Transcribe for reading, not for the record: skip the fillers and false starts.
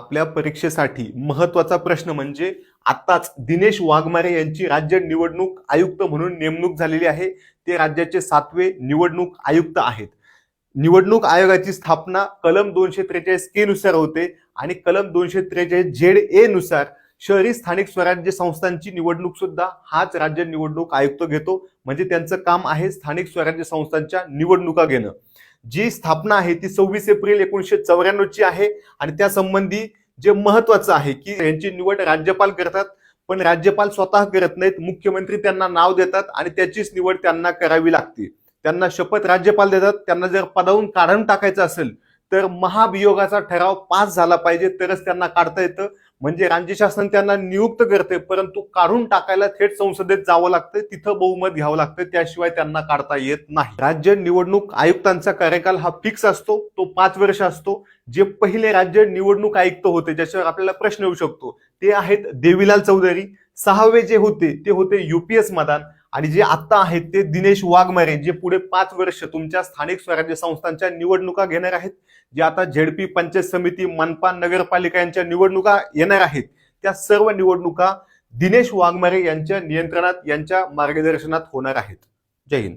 आपल्या परीक्षेसाठी महत्त्वाचा प्रश्न म्हणजे आत्ताच दिनेश वाघमारे यांची राज्य निवडणूक आयुक्त म्हणून नेमणूक झालेली आहे. ते राज्याचे 7वे निवडणूक आयुक्त आहेत. निवडणूक आयोगाची स्थापना कलम 243 के नुसार होते आणि कलम 243 झेड ए नुसार शहरी स्थानिक स्वराज्य संस्थांची निवडणूक सुद्धा हाच राज्य निवडणूक आयुक्त घेतो. म्हणजे त्यांचं काम आहे स्थानिक स्वराज्य संस्थांच्या निवडणुका घेणं. जी स्थापना आहे ती 26 एप्रिल 1994 ची आहे आणि त्या संबंधी जे महत्वाचं आहे की यांची निवड राज्यपाल करतात, पण राज्यपाल स्वतः करत नाहीत. मुख्यमंत्री त्यांना नाव देतात आणि त्याचीच निवड त्यांना करावी लागते. त्यांना शपथ राज्यपाल देतात. त्यांना जर पदावरून काढून टाकायचं असेल तर महाभियोगाचा ठराव पास झाला पाहिजे तरच त्यांना काढता येतं. म्हणजे राज्य शासन त्यांना नियुक्त करते, परंतु काढून टाकायला थेट संसदेत जावं लागतं, तिथं बहुमत घ्यावं लागतं, त्याशिवाय त्यांना काढता येत नाही. राज्य निवडणूक आयुक्तांचा कार्यकाल हा फिक्स असतो, तो 5 वर्ष असतो. जे पहिले राज्य निवडणूक आयुक्त होते ज्याच्यावर आपल्याला प्रश्न येऊ शकतो ते आहेत देवीलाल चौधरी. 6वे जे होते ते होते UPS मदान आणि जे आता आहेत ते दिनेश वाघमारे, जे पुढे 5 वर्ष तुमच्या स्थानिक स्वराज्य संस्थांच्या निवडणुका घेणार आहेत. जे आता ZP, पंचायत समिती, मनपा, नगरपालिका यांच्या निवडणुका येणार आहेत, त्या सर्व निवडणुका दिनेश वाघमारे यांच्या नियंत्रणात, यांच्या मार्गदर्शनात होणार आहेत. जय हिंद.